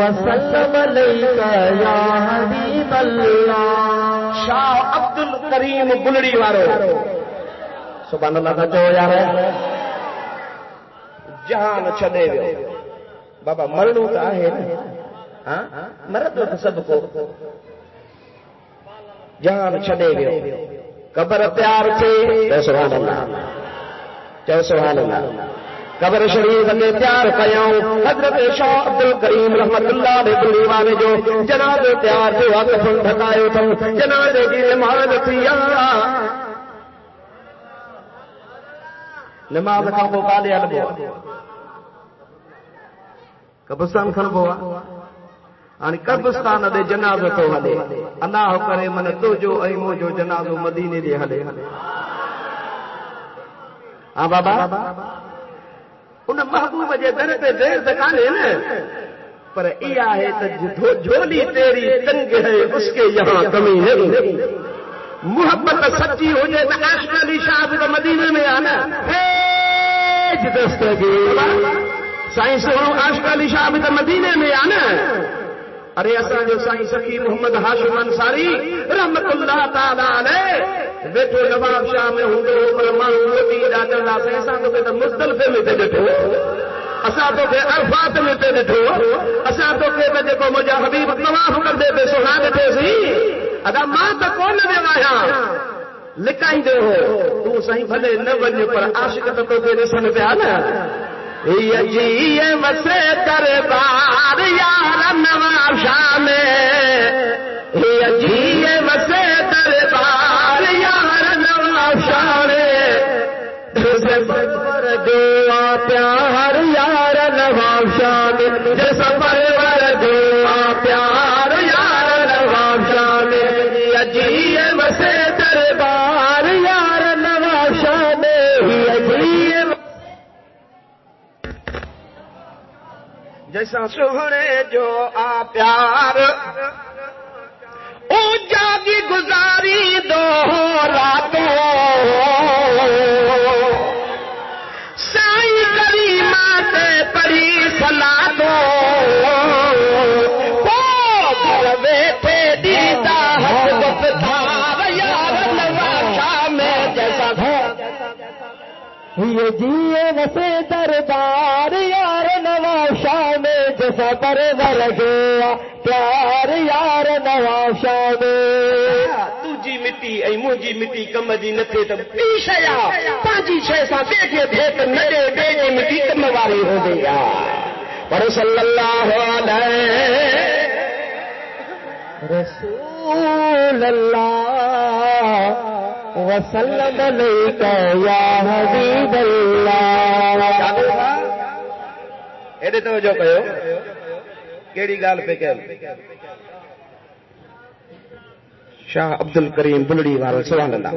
وسلم علیک یا حبیب اللہ. شاہ عبد الکریم بلڑی وارو سبحان اللہ کا جو یار جہان چھڈے ویو بابا مرنو تو ہے ہاں مرد تو سب کو جہان چھڈے ویو قبر تیار تھی سبحان اللہ چو سبحان اللہ قبر شریف نے تیار کیاؤں حضرت شاہ عبد الکریم رحمت اللہ علیہ بلڑی والے جو جنازے تیار تھے وقف ڈھکایو تھا جنازے کی نماز تھی نماز کا وہ کالے البو قبرستان کھن بوا ہاں قبرستان دے جنازہ تو ہلے اللہ کرے من تو جو اے مو جو جنازو مدینے دے ہلے ہاں بابا ان محبوب جے در پہ دیر دکانے نا پر ایا ہے جھولی تیری تنگ ہے اس کے یہاں کمی نہیں. محبت سچی ہو جائے تو عاشق علی شاہ کو مدینے میں آنا سائنس عاشق علی شاہ تو مدینے میں آنا. ارے اصل جو سائیں سخی محمد ہاشم انصاری رحمت اللہ تعالی علیہ بیٹھو نواب شاہ میں ہوں پر مانو موٹی ڈاکٹر سے ایسا تو کہ مزدلفے میں تے ڈٹھو اسا تو کہ عرفات میں تے ڈٹھو اسا تو کہ جے مجھا حبیب طواف کر دے تے سونا ڈٹھے سی ادا ماں تو کون دے وایا لکائیں دے ہو تو سائیں بھلے نہ ون پر عاشق تو کے نسن پہ آنا یہ وسے دربار یار نواب شاہ میں یہ وسے دربار یار نواب شاہ میں جیسے پرور دعا پیار یار نواب شاہ میں جیسے پرور دعا پیار یار نواب شاہ میں یہ وسے دربار یار نواب شاہ میں جیسا سوہنے جو آ پیار او جاگی گزاری دو راتوں سائیں کریمہ تے پڑی صلاتوں وہ گھر بیٹھے دیدہ حسبت تھا یار نواب شاہ میں جیسا تھا یہ جیے وسے دربار یار نواب شاہ میں جیسا پرور گیا پیار یار نواب شاہ میں تجھی مٹی اے مجھی مٹی کم جی نتھے تو پیش آیا پانچی چھ سا دیکھے بھیت نڈے بیجی مٹی کم واری ہو گیا پر صلی اللہ علیہ رسول اللہ وسلم علیک یا حبیب اللہ. ایڈے توجہ کہو کیڑی گال پہ کہ شاہ عبد الکریم بلڑی وارو سبحان اللہ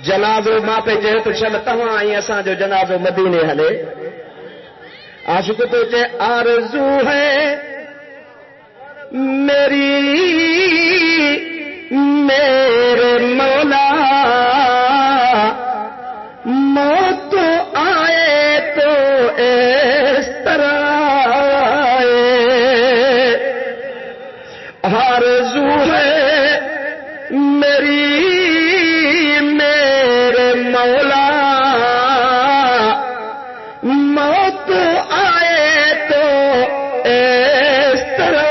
جنازو ماں پہ جے تو چل تواں آئی اساں جو جنازو مدینے ہلے عاشق تو چے آرزو ہے میری میرے مولا موت آئے تو اس طرح آئے آرزو ہے میری میرے مولا موت آئے تو اس طرح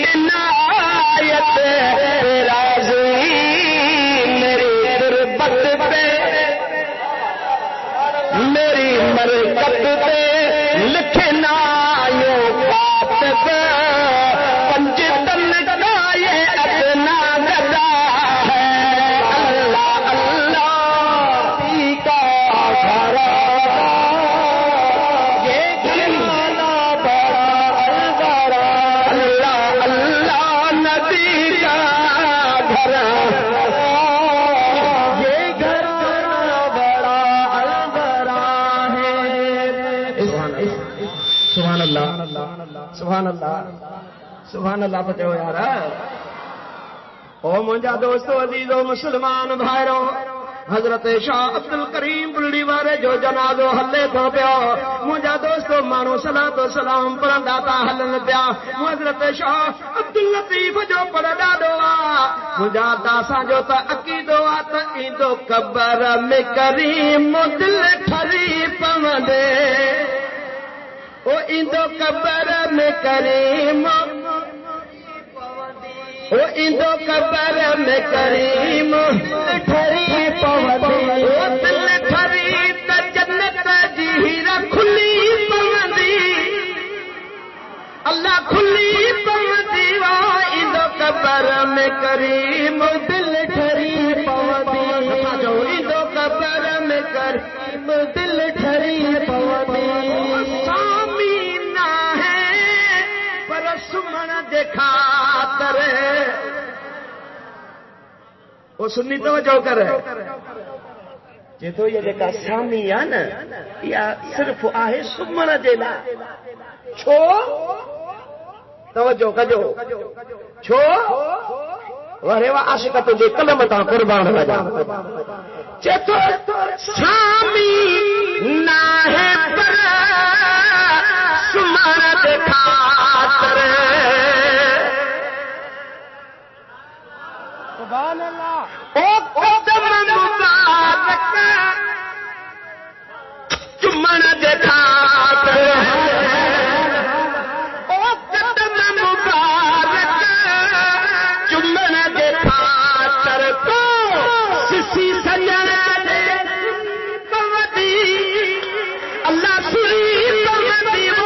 عنایت راضی میری غربت پہ میری مرکت پہ لکھنا یوں کاتب پنج تن کا یہ اپنا گدا ہے اللہ اللہ کا گھر یہ گھرانا بڑا الورا اللہ اللہ نبی کا گھر یہ گھرانا بڑا الورا ہے سبحان اللہ سبحان اللہ سبحان اللہ بچو یار او منجا دوستو عزیزو مسلمان بھائرو حضرت شاہ عبد الکریم بلڈی وارے جو جنازو ہلے تو پیو منجا دوستو مانو صلاۃ و سلام پرندا تا ہلن پیا حضرت شاہ عبد اللطیف جو پڑھدا دعا منجا داساں جو تا عقیدو ات ایندو قبر میں کریم دل ٹھری پوندے او ایندو قبر میں کریم او ایندو قبر میں کریم ٹھری پوندی او دل ٹھری تے جنت جی ہیرا کھلی پوندی اللہ کھلی پوندی وا ایندو قبر میں کریم دل ٹھری پوندی جو ایندو قبر میں کریم دل ٹھری پوندی سامی نہ ہے پر سمن دیکھا کرے وہ سنی توجہ کرے جے تو یہ دیکھا سامی ہے نا یا صرف آہے سمن دینا چھو توجہ کجو چھو ورے وا عاشق تو جے کلم تا قربان ہو جا جے تو سامی نہ ہے پر سمن دیکھا کرے سبحان اللہ او قدم مبارک چمن دیکھا کرے او قدم مبارک چمن دیکھا کرے تو سسی سجن پودی اللہ سری پودی وہ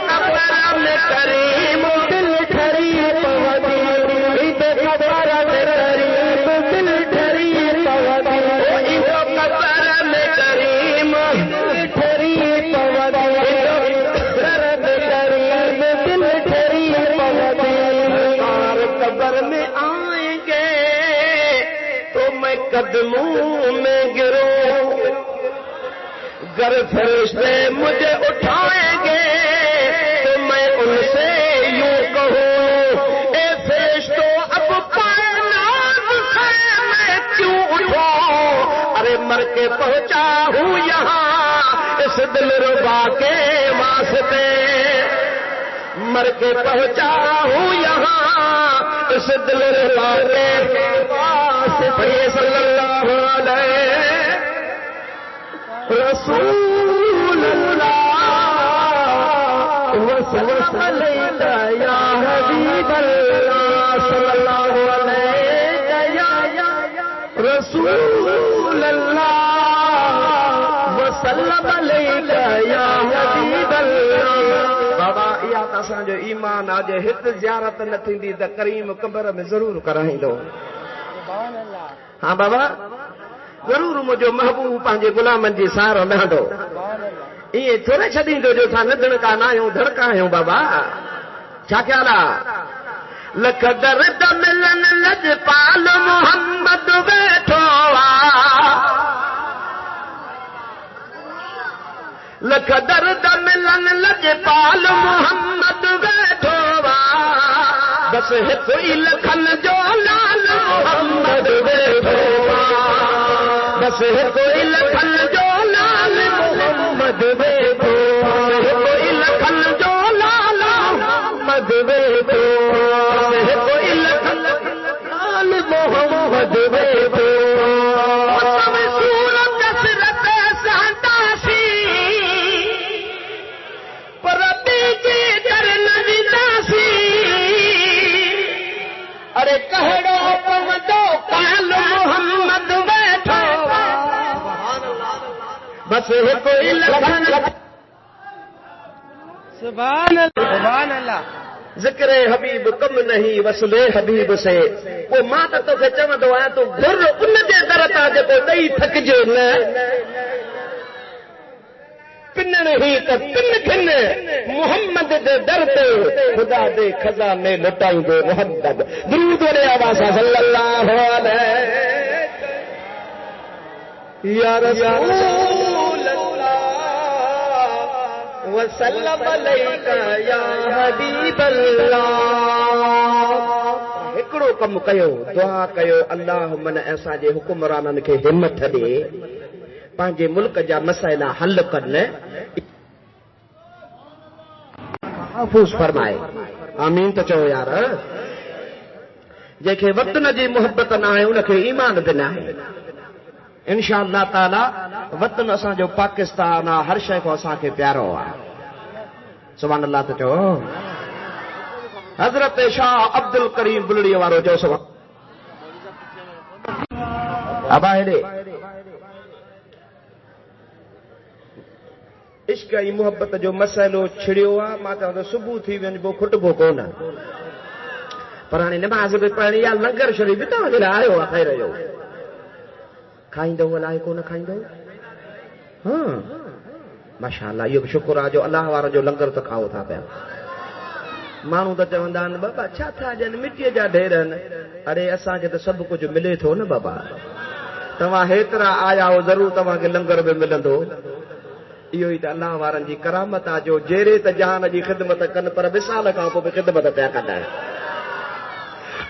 قبر میں کریم دل ٹھری پودی قبر میں کریم دل ٹھری پودی قبر میں کریم دل ٹھری پودی قبر میں کریم دل ٹھری پودی اور قبر میں آئیں گے تو میں قدموں میں گروں گر فرشتے مجھے اٹھائیں گے تو میں ان سے یوں کہوں اے فرشتوں اب کائنات سے میں کیوں اٹھوں ارے مر کے پہنچا ہوں یہاں اس دل ربا کے واسطے مر کے پہنچا ہوں یہاں اس دل ربا کے واسطے صلی اللہ علیہ رسول اللہ وسلم علیک یا حبیب اللہ صلی اللہ علیک یا رسول اللہ وسلم علیک یا حبیب اللہ بابا یا اساں جو ایمان آج ہت زیارت نہ تھیندی تے کریم قبر میں ضرور کرائیندو سبحان اللہ ہاں بابا ضرور مجھو محبوب پانچے غلامن جی سارو مہندو یہ تھوڑے چھڈیندو جو تھا ندن کا نہ آیوں دھڑکا آیوں بابا کیا خیال ہے لکھ درد ملن لجپال محمد بیٹھو لکھ درد ملن لجپال محمد بیٹھو بس ہک لکھن جو لال محمد بیٹھو بس کوئی لکھن جو لال محمد بیٹھو کوئی لکھن جو لال محمد بیٹھو کوئی لکھن لال محمد بیٹھو سورت کثرت سانتاسی پر بیجی در نویداسی ارے کہڑو پوندو کال محمد بیٹھو بس کوئی لگن سبحان اللہ سبحان اللہ ذکر حبیب کم نہیں وصل حبیب سے وہ ماں تو کے چوندو ہے تو گھر ان دے در تا جے ڈئی تھکجے نہ پنن ہی تے پن کھن محمد دے در تے خدا دے خزانے لٹائیں دے محمد درود والے آواز صلی اللہ علیہ یا رسول وسلم علیک یا حبیب اللہ ہکڑو کم کیو دعا کیو اللہم ایسا جے حکمرانن کے ہمت دے پانجے ملک جا مسائل حل کرنے محفوظ فرمائے آمین تو چو یار جے کے وقت نہ جی محبت نہ ہے ان کے ایمان بنا ہے انشاءاللہ تعالی وطن اساں جو پاکستان ہر شے کو اساں کے پیارو ہے سبحان اللہ تو چو حضرت شاہ عبد الکریم بلڑی وارو جو سبحان ابا ہے عشق ای محبت جو مسئلو چھڑیو ہے ماں چاہتا صبح تھی ون بو کھٹبو کون پر ہاں نماز بھی پڑھنی یا لنگر شریف بھی تو آئے خیر رہو کھائیندو ولائے کو نہ کھائیندو ہاں ماشاءاللہ یہ بھی شکر ہے جو اللہ وارا جو لنگر تو کھاؤ تھا پیا مانو تو چوندا ان بابا چھا تھا جن مٹی جا ڈھیرن ارے اساں کے تو سب کچھ ملے تھو نا بابا تواں ہیترا آیا ہو ضرور تواں کے لنگر بھی ملندو یہ ہی تو اللہ وارن جی کرامت آ جو جیرے ت جہان جی خدمت کن پر وصال کھا پو خدمت پیا کندا ہے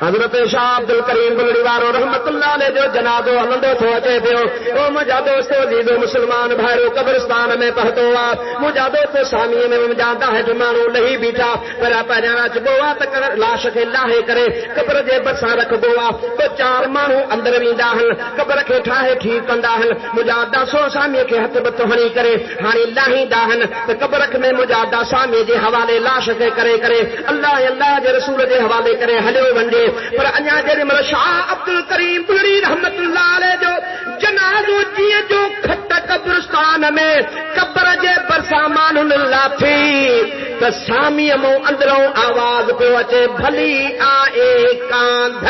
حضرت شاہ عبد الکریم بلڑی وارو رحمت اللہ علیہ جو جنازو ہلندو تھو اچے پيو او مجا دوستو عزیزو مسلمان بھائیو قبرستان میں پہتو وا مجا دوستو سامی میں مجادا ہے مانو لہی بیٹھا پر پہنا چبو وا تک لاش کے لاہے کرے قبر دے بسا رکھ بو وا تو چار مانو اندر ویندا ہن قبر کے ٹھاہے ٹھیک کندا ہن مجادا سو سامی کے ہتھ بت ہنی کرے ہانی لاہی داہن تو قبر میں مجادا سامی دے حوالے لاش کے کرے اللہ دے رسول دے حوالے کرے ہلو ونڈے پر انیا جے مر شاہ عبد الکریم بلڑی رحمت اللہ علیہ جو جنازو جی جو کھٹ قبرستان میں قبر جے پر سامان اللہ تھی تو سامی مو اندروں آواز کو اچے بھلی آئے کاندھ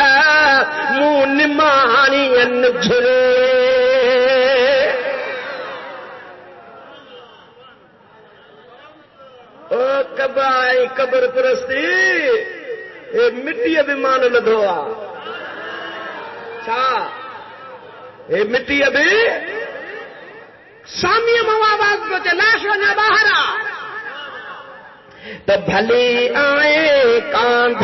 منہ نمانی انجھرے او کبائی قبر پرستی اے مٹی ابھی مان لدھوا چھا اے مٹی ابھی سامی مواز کو چلاش ونا باہرا تو بھلی آئے کاندھ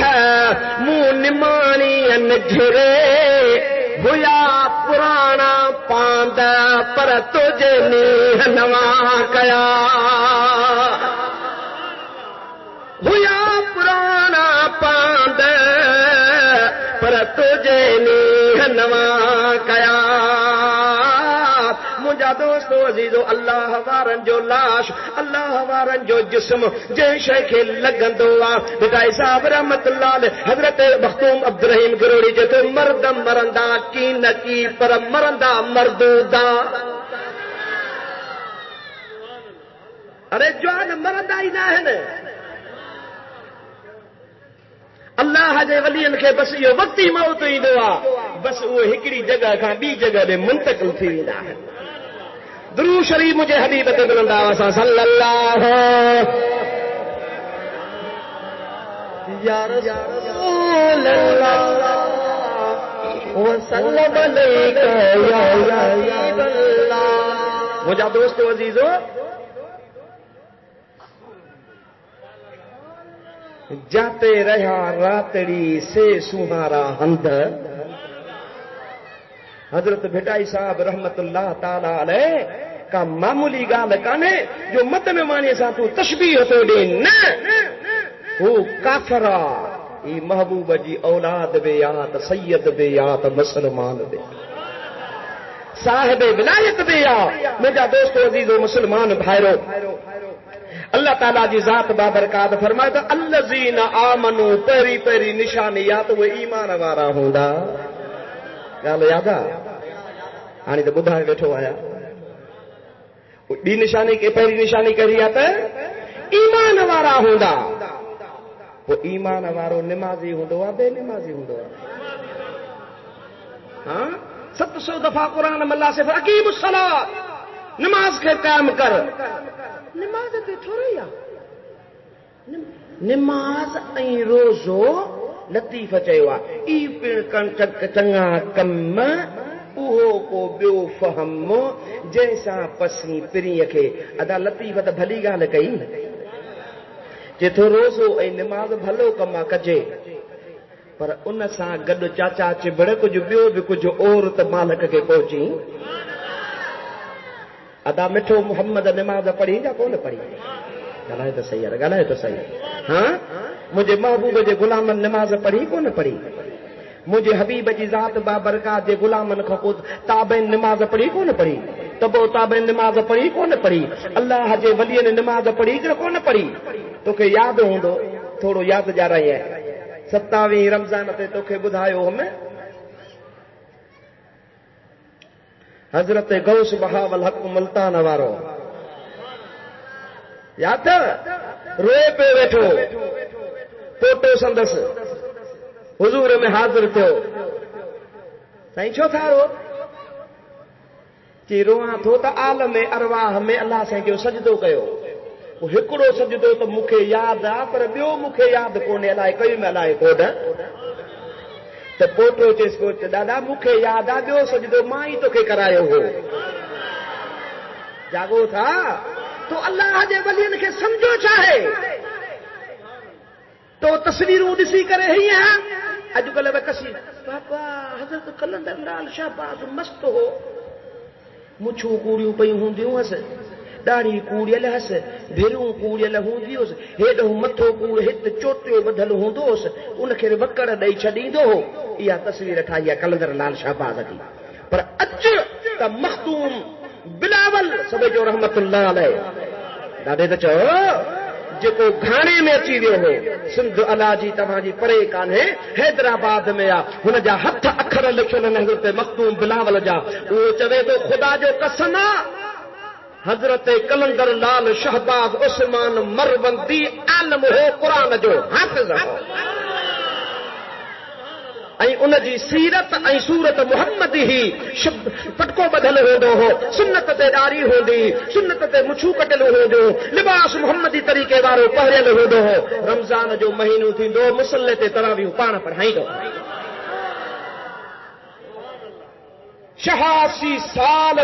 منہ نمانی انجھرے ہویا پرانا پاند پر تجھے نیہ نواں کیا ہویا پرانا پاند پر تجھے نیہ نواں کیا مجھا دوستو عزیزو اللہ وارن جو لاش اللہ وارن جو جسم جن شے کے لگندو آ بٹائی صاحب رحمت اللہ علیہ حضرت مختوم عبدالرحیم گروڑی جو تو مردم مرندہ کی نکی پر مرندہ مردودہ ارے جوان مرندہ ہی نہ ہے نا اللہ جے ولین کے بس یہ وقتی موت ہی دعا بس وہ ہکڑی جگہ کھا بی جگہ دے منتقل تھی ویندا ہے درود شریف مجھے حبیب تے بلندا واسا صلی اللہ یا رسول اللہ وسلم علیک یا حبیب اللہ مجھا دوستو عزیزو جاتے رہا راتڑی سے سہارا ہند حضرت بھٹائی صاحب رحمت اللہ تعالی علیہ کا معمولی گال کانے جو متن مانی سا تو تشبیہ تو دے نہ وہ کافرہ ای محبوب جی اولاد بے یات سید بے یات مسلمان بے صاحب ولایت بے یا مجھا دوستو عزیز و مسلمان بھائرو اللہ تعالیٰ جی ذات بابرکات فرمائے تو الذین آمنو پہری پہری نشانی یا تو وہ ایمان وارا ہوندا گال یاد آ ہاں تو بدھائے بیٹھو آیا ڈی نشانی کے پہری نشانی کری آتا ہے ایمان وارا ہوندا وہ ایمان وارو نمازی ہوندو بے نمازی ہوندو ہاں 700 دفعہ قرآن میں اللہ سے اقیم الصلاۃ نماز کے قائم کر نماز تے تھوڑی نماز ای روزو لطیف چیوا ای پن چنگا کم اوہو کو بیو فہم جیسا پسی پری کے ادا لطیف تے بھلی گال کئی جے تو روزو ای نماز بھلو کما کجے پر ان سا گڈ چاچا چبڑ کچھ بیو بھی کچھ اور تے مالک کے پہنچی ادا مٹھو محمد نماز پڑھی یا کون پڑھی گلائے تو صحیح ہے گلائے تو صحیح ہاں مجھے محبوب جے غلامن نماز پڑھی کون پڑھی مجھے حبیب جی ذات بابرکات جے غلامن کھو تابعین نماز پڑھی کون پڑھی تبو تابعین نماز پڑھی کون پڑھی اللہ جے ولی نے نماز پڑھی کون پڑھی تو کہ یاد ہوندو تھوڑو یاد جا رہی ہے 27 رمضان تے تو کہ بدھایو ہمیں حضرت غوث بہاول حق ملتان وارو یاد روئے پہ ویٹھو پوٹو سندس حضور میں حاضر تھو سائیں چھو تھا رو چی روحاں تھو تا عالم ارواح میں اللہ سے جو سجدو کہو وہ ہکڑو سجدو تو مکھے یاد آ پر بیو مکھے یاد کونے الائے کئی میں الائے کوڈ تو پوٹو چیس کو دادا مکھے یاد آ بیو سجدو مائی تو کے کرایو ہو جاگو تھا تو اللہ جے ولین کے سمجھو چاہے تو تصویروں ڈسی کرے ہی ہیں اج کل کسی بابا حضرت قلندر لال شہباز مست ہو مچھو کوڑیوں پئی ہوندیوں ہس ڈاڑھی کوڑیل ہس بھیروں کوڑیل ہوندیوس ہیڈو متھو کوڑ ہت چوٹیو بدل ہوندوس ان کے وکڑ ڈئی چھڈیندو ہو یا تصویر ٹھائی ہے قلندر لال شہباز کی پر اج تا مختوم بلاول سب جو رحمت اللہ علیہ دادے تو چو جکو گھانے میں اچی ویو ہو سندھ اللہ جی تمہاں جی پرے کانے حیدرآباد میں آ ہن جا ہتھ اکھر لکھل حضرت مختوم بلاول جا وہ چوے تو خدا جو قسم حضرت قلندر لال شہباز عثمان مروندی عالم ہو قرآن جو حافظ ہو ان جی سیرت ای صورت محمد ہی پٹکو بدل ہوندو ہو سنت تے ڈاری ہوندی سنت تے مچھو کٹل ہوندو لباس محمدی طریقے وارو پہرل ہوندو ہو رمضان جو مہینو تھیندو مصلی تے تراویح پاڻ پڑھائیندو 86 سال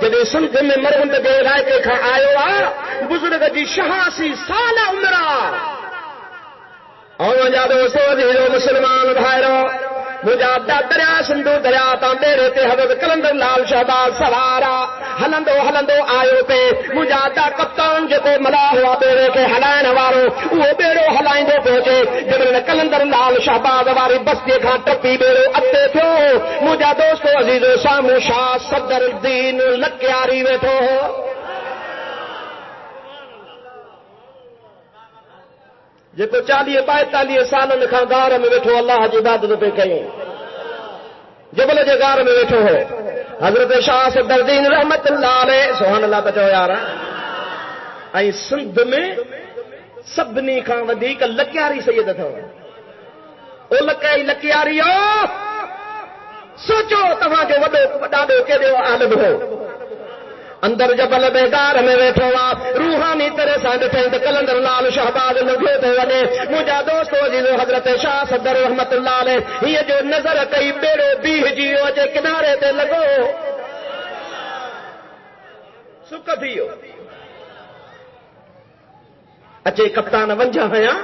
جڏهن سنڌ میں مروند جي علائقے کان آيو آ بزرگ جي 86 سال عمر آ اور جا دوستو جيو مسلمان بھائرو مجھا دریا سندھو دریا تا ڈیرے تے حضرت قلندر لال شہباز سوارا ہلندو ہلندو آیو پہ مجھا دا کپتان جکو ملا ہوا بیڑے کے ہلائن وارو وہ بیڑو ہلائندو پہنچے جب قلندر لال شہباز واری بستی کھان ٹپی بیڑو اتے تھو مجھا دوستو عزیزو سامو شاہ صدر الدین لکیاری ویٹھو ہو جيڪو 40-42 سالن کان غار میں ويٺو اللہ جي عبادت پہ کيون جبل جي غار میں ويٺو ہو حضرت شاہ صدر الدین رحمت اللہ علیہ سبحان اللہ تا چو یار ۽ سندھ میں سڀني کان وڌيڪ لکياري سيد ٿو او لکياري سوچو توهان جو وڏو ڏاڍو ڪيڏو عالم هو اندر جبل بیدار میں ویٹھو وا روحانی طرح سان ڏٺي ته قلندر لال شہباز لگے تو ونے مجھا دوستو عزیزو حضرت شاہ صدر رحمت اللہ علیہ یہ جو نظر کئی بیڑو بیہ جیو جے کنارے تے لگو سک تھیو اچے کپتان ونجا ہیا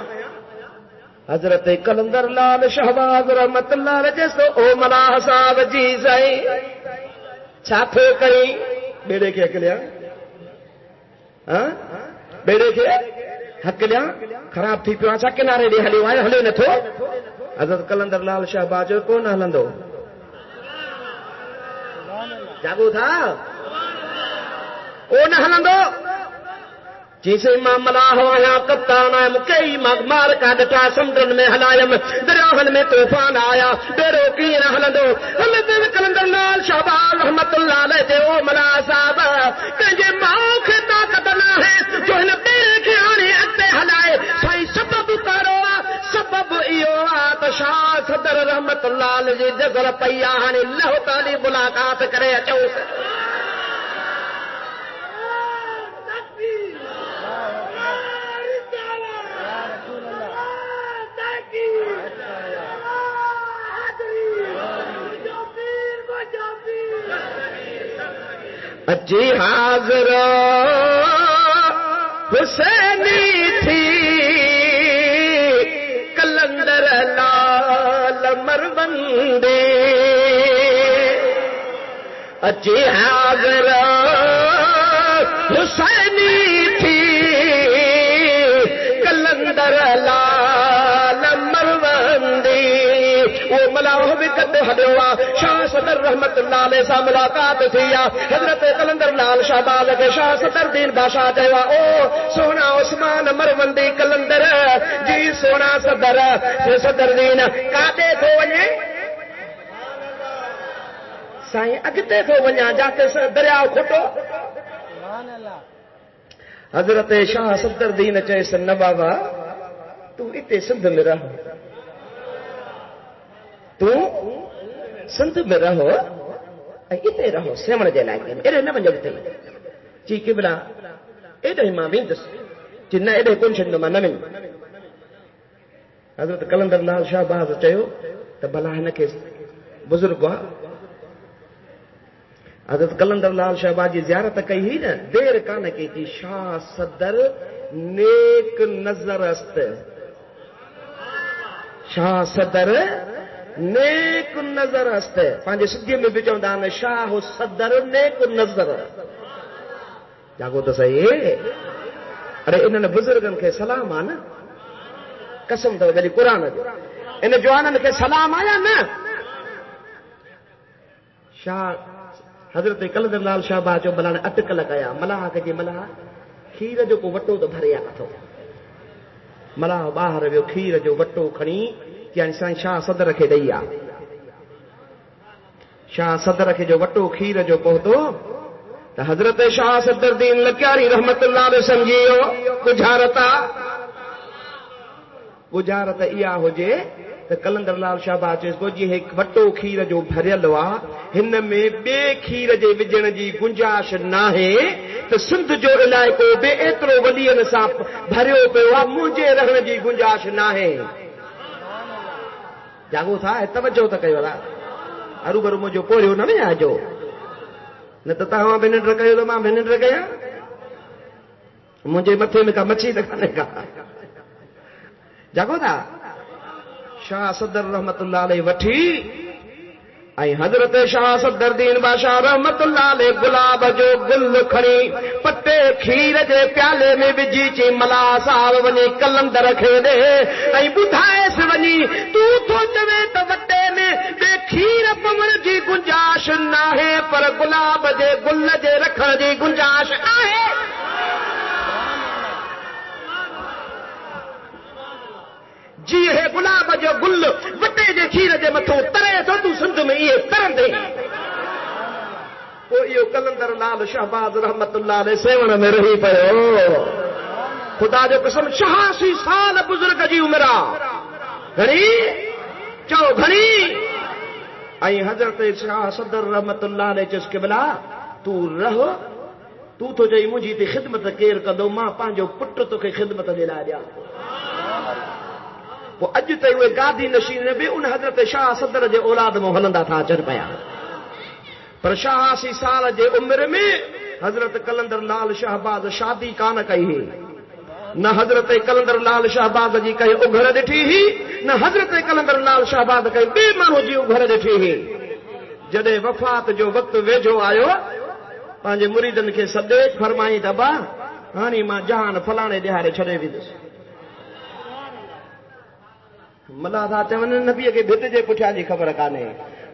حضرت قلندر لال شہباز رحمت اللہ علیہ جسو او ملاح صاحب جی سائیں چھا تھو کئی بیڑے کے حق لیا بیڑے کے حق لیا خراب تھی پیو اچھا کنارے ڈے ہلے آئے ہلے نہ تھو حضرت قلندر لال شہباز کون ہلندو جاگو تھا او نہ ہلندو جیسے ماں ملا ہو یا کپتان آیا مکئی مار کا ڈٹا سمندرن میں ہلایم دریاہن میں طوفان آیا بیرو کی نہ ہلندو حضرت کلندر لال شہباز رحمت اللہ علیہ تے او ملا صاحب کہ ماں کے طاقت نہ ہے جو ان بیرے کے آنے اتے ہلائے سائی سبب کرو سبب ایو آت شاہ صدر رحمت اللہ علیہ جگر پیاہن اللہ تعالی ملاقات کرے اچھو جی حاضر حسینی تھی کلندر لال مروندے جی حاضر حسینی تھی کلندر لال مروندے وہ ملاح بھی کدو ہدوا شاہ صدر رحمت اللہ علیہ سے ملاقات تھی حضرت کلندر لال شہباز کے شاہ صدر دین بادشاہ چوا او سونا عثمان مروندی کلندر جی سونا صدر دین کاتے تھو ونے سائیں اگتے تھو ونیا جاتے دریاؤ کھٹو حضرت شاہ صدر دین چیس نہ بابا تو اتے سندھ میں رہو تو سندھ میں رہو اتے رہو سیون کے علاقے میں اڑے نہ ونجو تھی چی قبلہ اڑے ماں ویندس چی نہ اڑے کون شنو ماں نہ ون حضرت کلندر لال شہباز چیو تے بھلا ہن کے بزرگ حضرت کلندر لال شہباز جی زیارت کئی ہی نا دیر کان کی تھی شاہ صدر نیک نظر است شاہ صدر نیک نظر است پانچے سدھی میں بھی چوندا نے شاہ صدر نیک نظر جاگو تو صحیح ارے انہوں بزرگن کے سلام آ نا قسم تو میری قرآن جو ان جوانن کے سلام آیا نا شاہ حضرت کلندر لال شہباز جو بلانے اٹکل کیا ملاح کے جی ملاح کھیر جو کو وٹو تو بھریا تھو ملاح باہر ویو کھیر جو وٹو کھنی یعنی سائیں شاہ صدر کے ڈیا شاہ صدر کے جو وٹو کھیر جو پہتو تو حضرت شاہ صدر دین لکیاری رحمت اللہ علیہ سمجھیو گجارت ایا ہو جے تو کلندر لال شہباز چیس کو جی ایک وٹو کھیر جو بھرل وا ہن میں بے کھیر جے وجن جی گنجائش نہ ہے تو سندھ جو علائقو بے ایترو ولین سا بھریو پیا مجھے رہن جی گنجائش نہ ہے جاگو تھا توجہ تو کئی والا ارو برو مجھے پوریو نہ ویا جو نہ تو تاں بھی ننڈر کيو تو ماں بھی ننڈر کيا مجھے متھے میں کا مچھی دکھانے کا جاگو تھا شاہ صدر رحمت اللہ علیہ وٹھی اي حضرت شاہ صدر دین بادشاہ رحمت اللہ علیہ گلاب جو گل کھڑی پٹے کھیر جے پیالے میں وجھی چی ملا صاحب ونی کلندر کھے دے اي بدھائے سے ونی تو چوے تو وٹے میں بے کھیر پون جی گنجائش نہ ہے پر گلاب جے گل جے رکھن جی گنجائش آهي جی ہے گلاب جو گل وٹے جے کھیر جے متھو ترے تو تو سندھ میں یہ ترن دے وہ یہ کلندر لال شہباز رحمت اللہ علیہ سیون میں رہی پيو خدا جو قسم 86 سال بزرگ جی عمرہ گھنی چو گھنی اي حضرت شاہ صدر رحمت اللہ علیہ چس قبلہ تو رہو تو جئی مجھے تی خدمت کیر کدو ماں پانجو پٹ تو کے خدمت دلا دیا وہ اج تھی وہ گادی نشین بھی ان حضرت شاہ صدر کے اولاد میں ہلندا تھا اچن پیا پر 86 سال کے عمر میں حضرت کلندر لال شہباز شادی کان کئی نہ حضرت کلندر لال شہباز جی کئی اگھر ڈٹھی ہی نہ حضرت کلندر لال شہباز کئی بے مانو جی اگھر ڈٹھی ہی جدے وفات جو وقت ویجھو آیو پانچے مریدن کے سدے فرمائی دبا ہانی ماں جہان فلانے دہاڑے چھڑے ویندس ملا تھا چون نبی کے بھت جے پٹھیا جی خبر کانے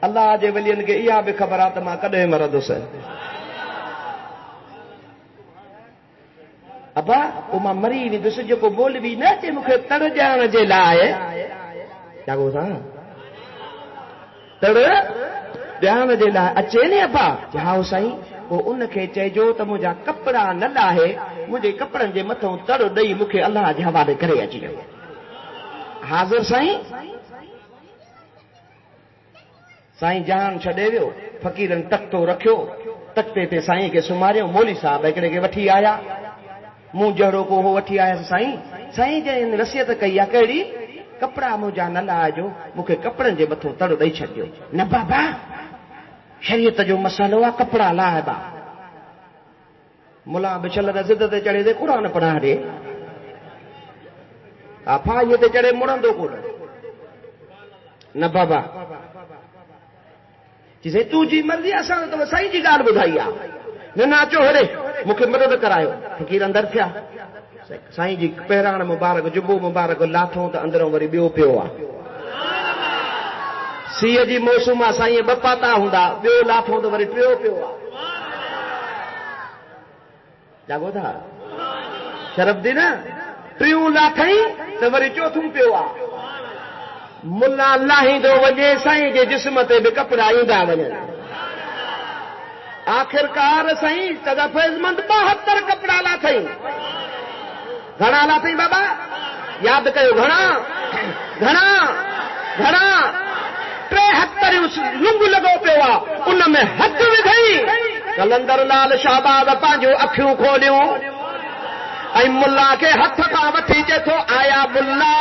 اللہ جے ولین کے ایا بھی خبرات ماں کدے مردس ابا وہ ماں مری وی دس جو کو بول بھی نہ تے مکھے تڑ جان جے لائے کیا کو تھا تڑ جان جے لائے اچے نے ابا ہاں سائیں وہ ان کے چیجو ت مجھا کپڑا نہ لاہے مجھے کپڑن جے متھوں تڑ ڈئی مکھے اللہ جے حوالے کرے اچي حاضر سائیں سائیں جان چھڈے ویو فقیرن تختو رکھیو تختے تے سائیں کے سماریو مولوی صاحب ہکڑے کے وٹھی آیا منہ جہڑو کو ہو وٹھی آیا سائیں سائیں جن وصیت کئی ہے کہڑی کپڑا مجھا نہ لاجو مکھے کپڑن جے متھوں تڑ ڈئی چھڈیو نہ بابا شریعت جو مسئلو ہے کپڑا لائبا ملا بچل ضد تے چڑھے دے قرآن پڑھا دے آفا یہ تے چڑھے مڑندو کو نہ بابا جسے تو جی مرضی اساں تو سائیں جی گال بدھائی آ نہ ناچو ہڑے مکھے مدد کرایو فقیر اندر تھیا سائیں جی پہران مبارک جبو مبارک لاتھوں تے اندروں وری بیو پیو آ سی جی موسم سائیں بپاتا ہوندا بیو لاتھوں تے وری ٹیو پیو آ جاگو تھا شرف دی نا ٹیو لاتھیں تے وری چوتھوں پیو آ ملا لاہی دو وجے سائیں جے جسم تے بھی کپڑا ایندا ونن آخرکار سائیں تدا فیض مند 72 کپڑا لاتھیں گھنا لاتھیں بابا یاد کیو گھنا گھنا گھنا 73 لنگ لگو پیو ان میں ہتھ وجھئی کلندر لال شہباز پانجو اکھیوں کھولیوں اے ملا کے ہتھ کا وٹھی چے تو آیا ملا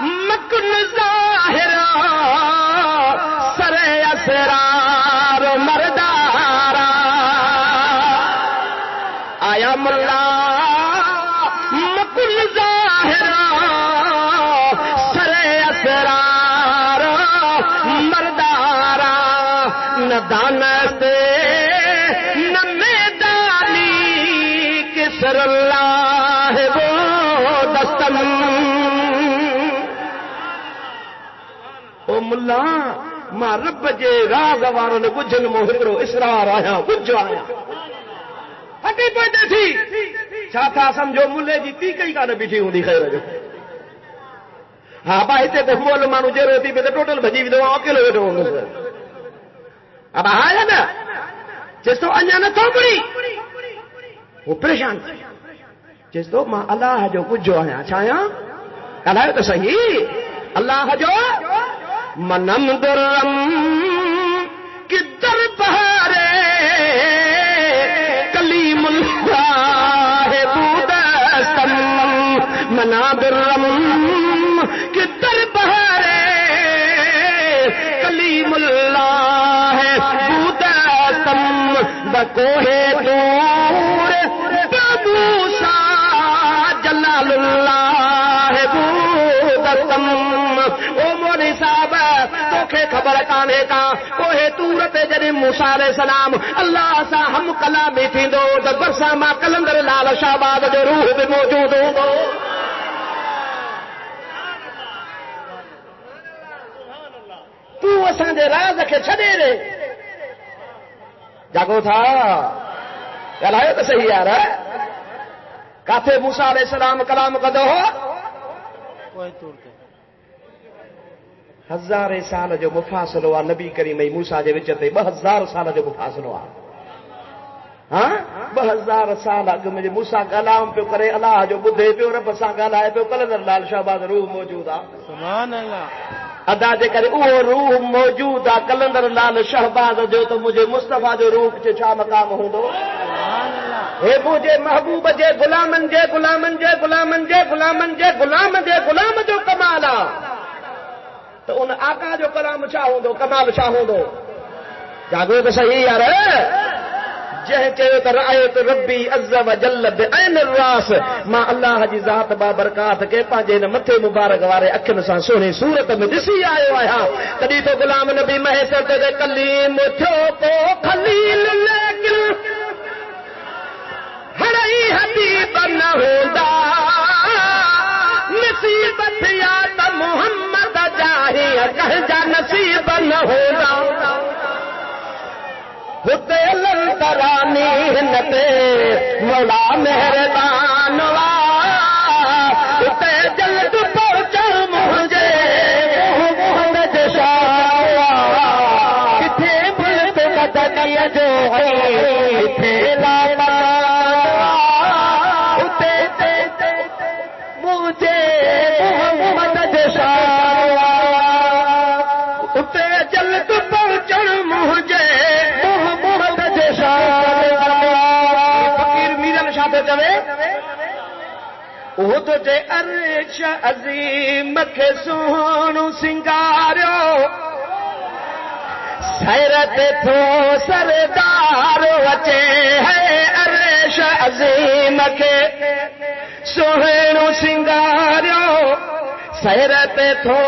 مکن ظاہر سر اسرار مردارا آیا ملا مکن ظاہر سر اسرار مردارا نہ دانستے نہ میدانی کسر اللہ وہ دستم او ملا ماں رب جے راز وارو نے گجن مو ہکڑو اسرار آیا گج آیا ہٹی پوندے تھی چھا تھا سمجھو ملے جی تی کئی کان بیٹھی ہوندی خیر جو ہاں با ہتے تے مول مانو جے روٹی پہ ٹوٹل بھجی ودو اکیلو ویٹو ہوندو اب آیا نا جس تو انیا نہ تو بڑی وہ پریشان جس تو ماں اللہ جو گج آیا چھایا کہا تو صحیح اللہ جو منم درم کی دربارے کلیم اللہ بودستم منا درم کی دربارے کلیم اللہ بودستم بکوہ دور بموسیٰ جلال اللہ بودستم او مولی صاحب توکھے خبر کانے کا کوہ تورت جڑے موسیٰ علیہ السلام اللہ سا ہم کلامی تھیندو تو برسا ماں کلندر لال شہباز جو روح بھی موجود ہوں تو اساں دے راز کے چھڑے رے جاگو تھا کہلائے تو صحیح یار ہے کافے موسیٰ علیہ السلام کلام کدو ہو کوئی تورتے 1000 سال جو مفاصلو آ نبی کریم موسیٰ جے وچ تے 2000 سال جو مفاصلو آ ہاں 2000 سال اگ میں موسیٰ کلام پہ کرے اللہ جو بدھے پہ رب سان ڳالهائے پہ کلندر لال شہباز روح موجود آ سبحان اللہ ادا جے کرے او روح موجود آ کلندر لال شہباز جو تو مجھے مصطفیٰ جو روح چ چھا مقام ہوندو سبحان اللہ اے مجھے محبوب جے غلامن جے غلامن جے غلامن جے غلامن جے غلام جے غلام جو کمال آ تو ان آقا جو کلام چھا ہوندو کمال چھا ہوندو جاگو تو صحیح یار جہ چیو تو رأیت ربی عز و جل بعین الراس ماں اللہ جی ذات بابرکات کے پانجے ن متھے مبارک وارے اکھن سان سونے صورت میں ڈسی آیو آیا تڈی تو غلام نبی محسر تے کلیم تھو کو خلیل لیکن ہڑئی حبیب نہ ہوندا نصیبت یا تو محمد جاہی کہہ جا نصیب نہ ہوگا ہوتے للتا یارانی ہنتے مولا مہربان وا اتے جلد پہنچا مجھے محمد شاہ کتھے بلت بدنی جو کتھے لالا اتے مجھے محمد شاہ اتے جلد پہنچا مجھے محمد شاہ فقیر میرن شاہ چوے وہ تو جے عرش عظیم کے سونو سنگاریو سیرت تو سردار وچے ہے عرش عظیم کے سونو سنگاریو سیرت تو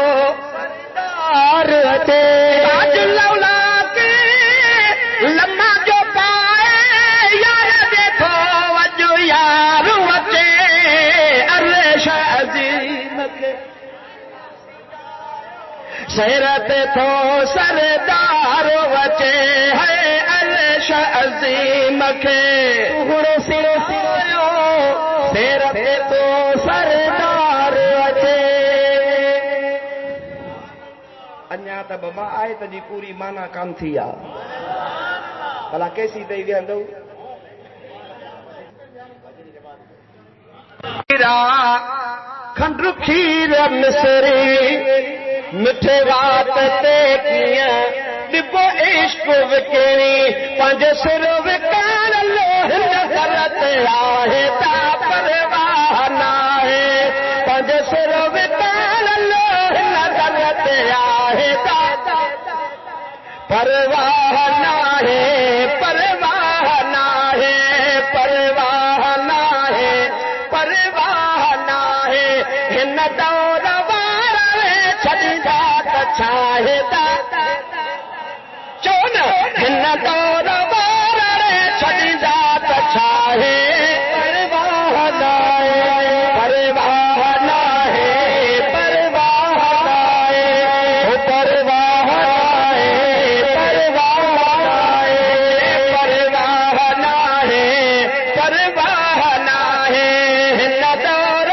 سردار وچے آج لولا کے لمحہ جو پائے یار دیکھو وجو یار وچے سیرت تو سردار وچے ہے عرش عظیم کے سیرت تو سردار وچے انیا تا بابا آیت جی پوری مانا کام تھی آ بھلا کیسی دئی ویندو کھنڈ کھیر مصری مٹھے رات تے کیاں ڈبو عشق وکری پنج سر وکان لوہ نظرت آہے تا پرواہ ناہے پنج سر وکان لوہ نظرت آہے تا پرواہ ناہے پرواہ ناہے پرواہ ناہے پرواہ ناہے ہن دور وارے چھڑی جات چھاہدا چون ہن دور وارے چھڑی جات چھاہے پرواہ ناہے پرواہ ناہے پرواہ ناہے پرواہ ناہے پرواہ ناہے پرواہ ناہے ہن دور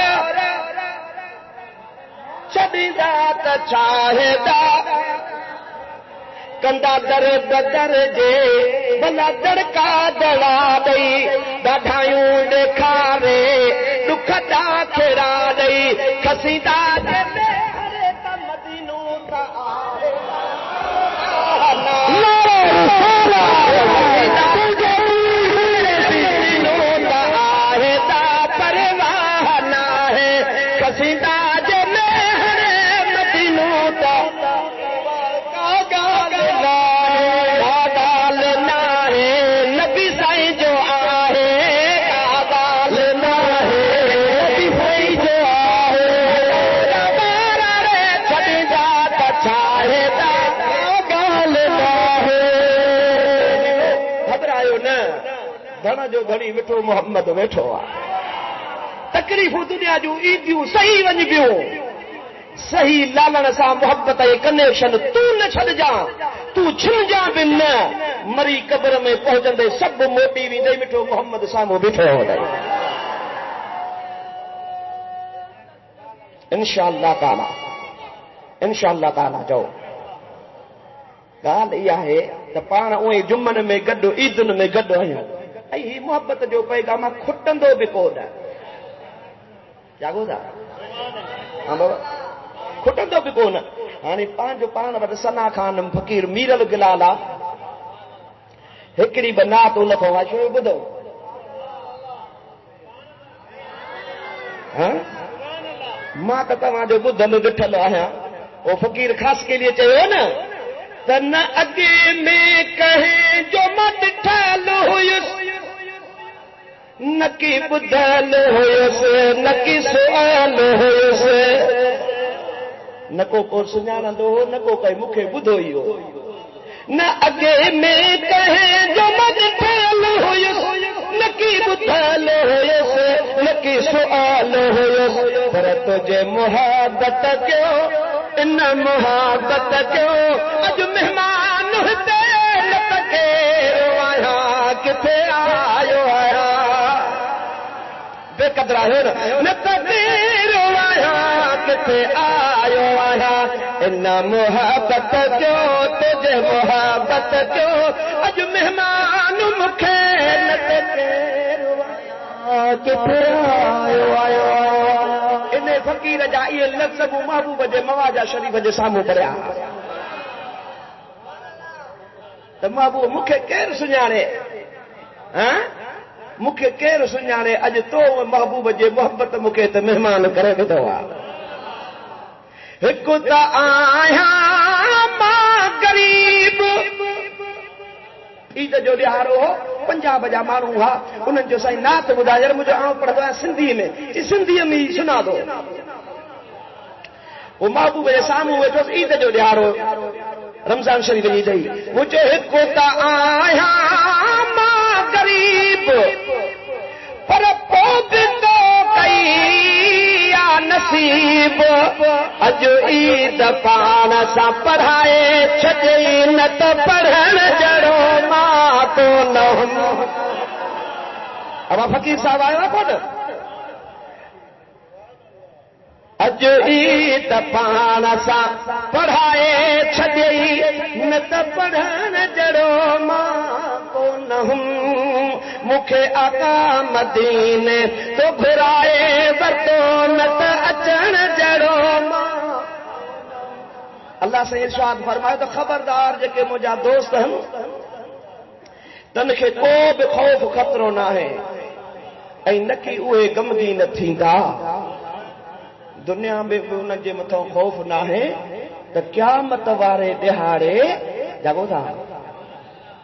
چھڑی جات چھاہدا کندا در بدر جے بلا دڑکا دڑا دئی ڈاڈھایوں ڈکھارے دکھ دا کھڑا دئی کھسیدا دے ہرے تا مدینو تا آئے پرواہ ناہے کھسیدا جے ہرے مدینو تا جو گھڑی ویٹھو محمد ویٹھو تکلیفوں دنیا جو ایدیوں صحیح ون پیو صحیح لالن سا محبت یہ کنیکشن تو نہ چھڑ جا تو چھن جا بھی نہ مری قبر میں پہنچندے سب موٹی وی دے ویٹھو محمد سامو بیٹھو ہو دے انشاءاللہ تعالی جو گال یہ ہے تے پان اوے جمن میں گڈو عیدن میں گڈو آیا ہی محبت جو پیغام کھٹندو بھی کوڈ کیا گودا ہاں بابا کھٹندو بھی کون ہانی پانچ پان وٹ سنا خان فقیر میرل گلالا ہکڑی بنا تو لکھو شو بدو ہاں ماں تو تمہاں جو بدھل ڈٹھل آیا وہ فقیر خاص کے لیے چاہیے نا تن اگے میں کہیں جو مت ٹھال ہوئس نکی بدھل ہوئس نکی سوال ہوئس نکو کو سنجاندو ہو نکو کئی مکھے بدھو ہی ہو نہ اگے میں کہیں جو مت ٹھال ہوئس نکی بدھل ہوئس نکی سوال ہوئس پر تجھے محبت کیوں ان محبت کیوں اج مہمان ہوتے لٹکے روایا کتے بے قدرا ہے نہ تقدیر آیا کتے آیو آیا ان محبت کیوں تجھے محبت کیوں اج مہمان مکھے نہ تقدیر آیا کتے آیو آیا ان فقیر جا یہ لفظ محبوب جے مواجہ شریف جے ساموں پڑیا تو محبوب مکھے کیر سنیانے ہاں مکھے کیر سنیانے اج تو محبوب جے محبت مکھے تے مہمان کرے تو ایک تا آیا ماں غریب عید جو ڈیارو ہو پنجاب جا مانو ہا انہن جو سائیں نات بدایر مجھے آؤں پڑھ دو سندھی میں اس سندھی میں سنا دو وہ محبوب جے ساموں ہوئے تو عید جو ڈیارو رمضان شریف جی دئی مجھے ایک تا آیا ماں غریب پر پوب تو کئی یا نصیب اج عید پان سا پڑھائے چھجئی نت پڑھن جڑو ماں تو نہ اب فقیر صاحب آیا پڑھ اج عید پان سا پڑھائے چھجئی نت پڑھن جڑو ماں کو نہ مکھے آقا مدینے تو گھرائے ورتو نت اچن جڑو ماں اللہ سے ارشاد فرمائے تو خبردار جے مجھا دوست ہیں تن کے کو بھی خوف خطرو نہ ہے اے نکی اوے غمگین تھیندا دنیا میں انہن جے متھوں خوف نہ ہے تو قیامت وارے دہاڑے جاگو تھا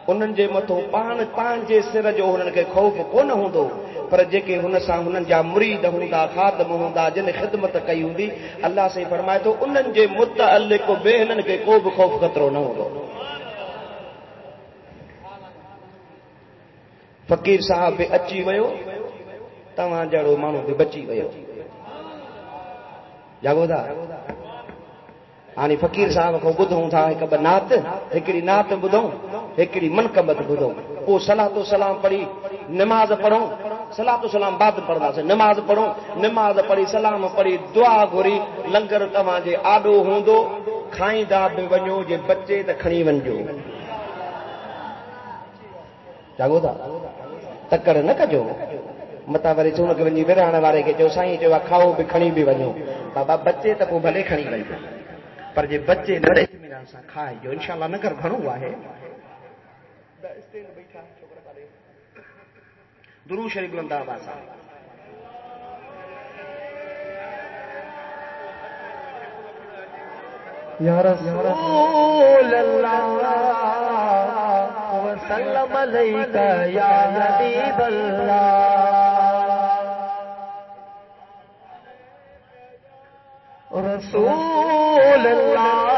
انہن جے متھوں پان جے سر جو انہن کے خوف کون ہوندو پر جے ہن سان انہن جا مرید ہوندا خادم ہوندا جن خدمت کئی ہوندی اللہ سے فرمائے تو انہن جے متعلق بہنن کے کو بھی خوف خطرو نہ ہوندو فقیر صاحب بھی اچی ویو تواں جڑو مانو بھی بچی ویو جاگو تھا ہانی فقیر صاحب کو بدھوں تھا ایک نعت ایکڑی نعت بدھوں ایکڑی منقبت بدھوں وہ صلاۃ و سلام پڑھی نماز پڑھوں صلاۃ و سلام بعد پڑھدا سے نماز پڑھوں نماز پڑھی سلام پڑھی دعا گھری لنگر تواں جے آڈو ہوندو کھائیندا بھی ونجو جے بچے تے کھڑی ونجو جاگو تھا تکڑ نہ کجو متا وری چون کے ونجی ویران والے کے جو سائیں جو کھاؤ بھی کھڑی بھی ونجو بابا بچے تے کو بھلے کھڑی ونجو پر جے بچے نہ اطمینان سان کھائے جو انشاءاللہ نگر گھنو ہے درود شریف بلند آواز یا رسول اللہ وسلم علیکہ یا حبیب اللہ رسول اللہ